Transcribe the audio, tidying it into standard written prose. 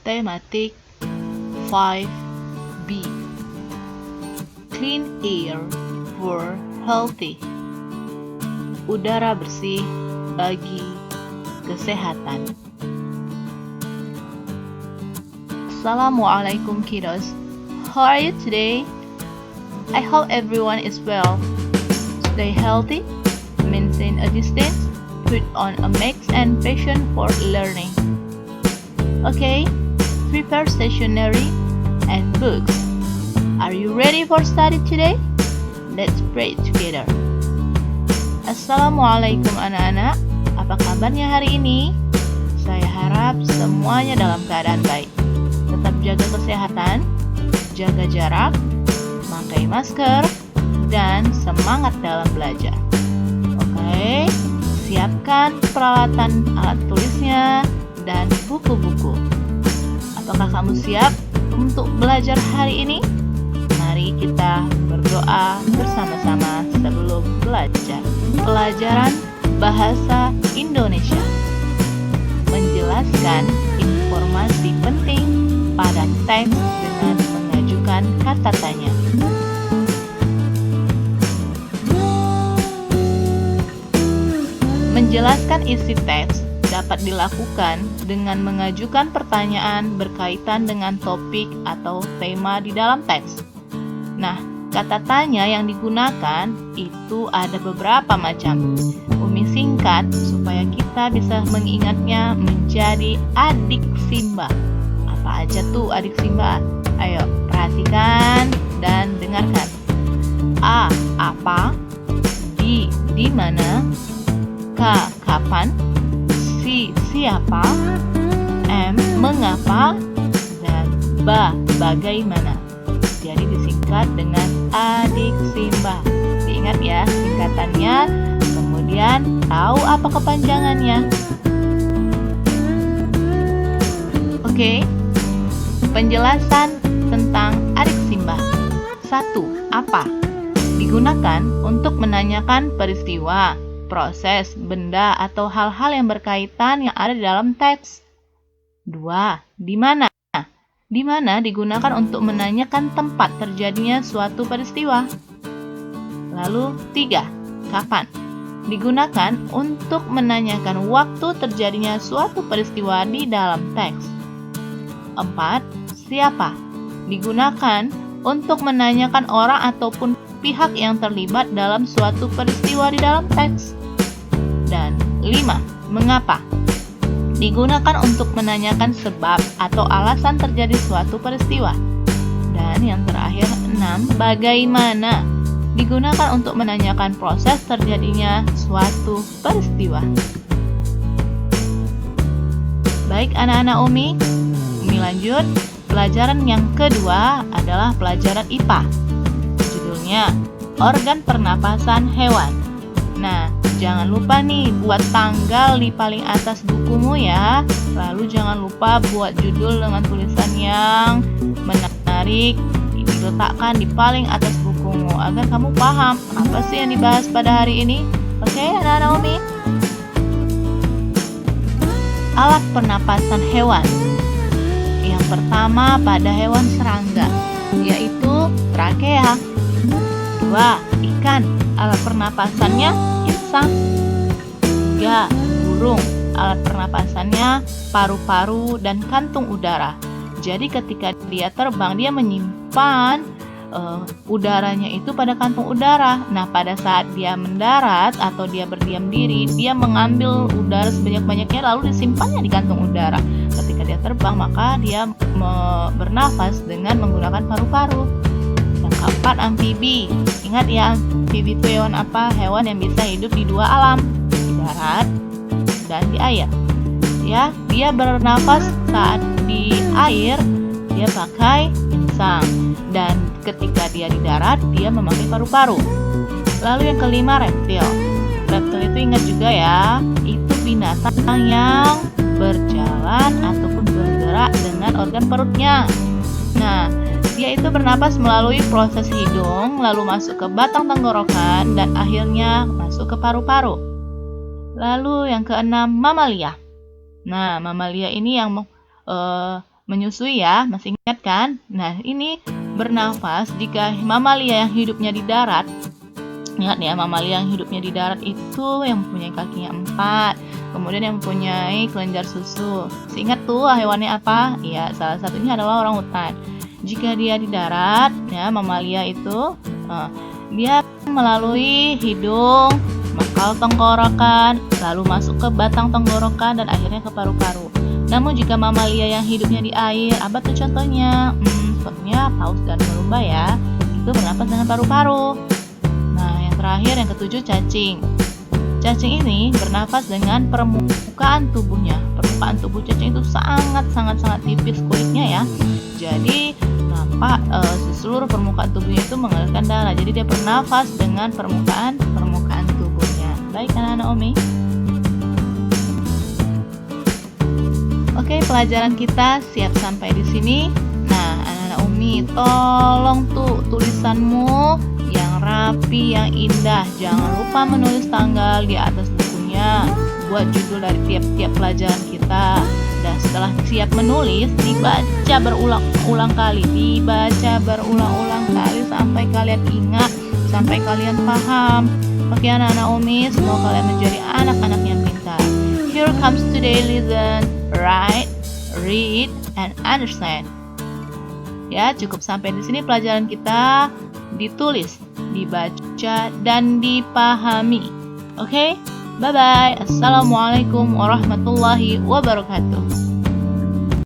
Tematik 5B. Clean air for healthy. Udara bersih bagi kesehatan. Assalamualaikum kiddos. How are you today? I hope everyone is well. Stay healthy, maintain a distance, put on a mask and passion for learning. Okay, prepare stationery and books. Are you ready for study today? Let's pray together. Assalamualaikum anak-anak. Apa kabarnya hari ini? Saya harap semuanya dalam keadaan baik. Tetap jaga kesehatan, jaga jarak, pakai masker, dan semangat dalam belajar. Oke, siapkan peralatan alat tulisnya dan buku-buku. Apakah kamu siap untuk belajar hari ini? Mari kita berdoa bersama-sama sebelum belajar. Pelajaran Bahasa Indonesia menjelaskan informasi penting pada teks dengan mengajukan kata tanya. Menjelaskan isi teks dapat dilakukan dengan mengajukan pertanyaan berkaitan dengan topik atau tema di dalam teks. Nah, kata tanya yang digunakan itu ada beberapa macam. Umi singkat supaya kita bisa mengingatnya menjadi adik Simba. Apa aja tuh adik Simba? Ayo, perhatikan dan dengarkan. A. Apa? D. Di mana? K. Kapan? C. Siapa? M. Mengapa? Dan B. Bagaimana? Jadi disingkat dengan adik Simba. Diingat ya singkatannya, kemudian tahu apa kepanjangannya. Oke, penjelasan tentang adik Simba. 1. Apa? Digunakan untuk menanyakan peristiwa, proses, benda, atau hal-hal yang berkaitan yang ada di dalam teks. 2. Di mana? Di mana digunakan untuk menanyakan tempat terjadinya suatu peristiwa. Lalu 3. Kapan? Digunakan untuk menanyakan waktu terjadinya suatu peristiwa di dalam teks. 4. Siapa? Digunakan untuk menanyakan orang ataupun pihak yang terlibat dalam suatu peristiwa di dalam teks. Dan 5. Mengapa? Digunakan untuk menanyakan sebab atau alasan terjadi suatu peristiwa. Dan yang terakhir 6. Bagaimana? Digunakan untuk menanyakan proses terjadinya suatu peristiwa. Baik anak-anak Umi lanjut. Pelajaran yang kedua adalah pelajaran IPA. Judulnya Organ Pernapasan Hewan. Nah, jangan lupa nih buat tanggal di paling atas bukumu ya. Lalu jangan lupa buat judul dengan tulisan yang menarik diletakkan di paling atas bukumu agar kamu paham apa sih yang dibahas pada hari ini. Oke, anak-anak Umi. Alat pernapasan hewan. Yang pertama pada hewan serangga, yaitu trakea. 2. Ikan, alat pernapasannya insang. 3. Burung, alat pernapasannya paru-paru dan kantung udara. Jadi ketika dia terbang, dia menyimpan udaranya itu pada kantung udara. Nah, pada saat dia mendarat atau dia berdiam diri, dia mengambil udara sebanyak-banyaknya lalu disimpannya di kantung udara. Ketika dia terbang, maka dia bernafas dengan menggunakan paru-paru. Yang keempat, amfibi. Ingat ya, amfibi itu hewan apa? Hewan yang bisa hidup di dua alam, di darat dan di air. Ya, dia bernafas saat di air, dia pakai insang. Dan ketika dia di darat, dia memakai paru-paru. Lalu yang kelima, reptil. Reptil itu ingat juga ya, itu binatang yang berjalan ataupun bergerak dengan organ perutnya. Nah, dia itu bernapas melalui proses hidung, lalu masuk ke batang tenggorokan, dan akhirnya masuk ke paru-paru. Lalu yang keenam, mamalia. Nah, mamalia ini yang menyusui ya, masih ingat kan? Nah, ini bernafas jika mamalia yang hidupnya di darat. Ingat ya, mamalia yang hidupnya di darat itu yang mempunyai kakinya 4, kemudian yang mempunyai kelenjar susu. Masih ingat tuh hewannya apa? Ya, salah satunya adalah orangutan. Jika dia di darat, ya mamalia itu dia melalui hidung, mangkal tenggorokan, lalu masuk ke batang tenggorokan dan akhirnya ke paru-paru. Namun jika mamalia yang hidupnya di air, apa tuh contohnya? Contohnya paus dan lumba ya, itu bernapas dengan paru-paru. Nah, yang terakhir yang ketujuh cacing. Cacing ini bernapas dengan permukaan tubuhnya. Permukaan tubuh cacing itu sangat tipis kulitnya ya. Jadi nampak seluruh permukaan tubuhnya itu mengalirkan darah. Jadi dia bernafas dengan permukaan tubuhnya. Baik anak-anak Umi. Oke, pelajaran kita siap sampai di sini. Nah, anak-anak Umi, tolong tuh tulisanmu yang rapi, yang indah. Jangan lupa menulis tanggal di atas bukunya. Buat judul dari tiap-tiap pelajaran kita. Dan setelah siap menulis, dibaca berulang-ulang kali. Dibaca berulang-ulang kali sampai kalian ingat, sampai kalian paham. Oke anak-anak Umi, semoga kalian menjadi anak-anak yang pintar. Here comes today listen, write, read, and understand. Ya, cukup sampai di sini pelajaran kita. Ditulis, dibaca, dan dipahami. Oke? Bye-bye. Assalamualaikum warahmatullahi wabarakatuh.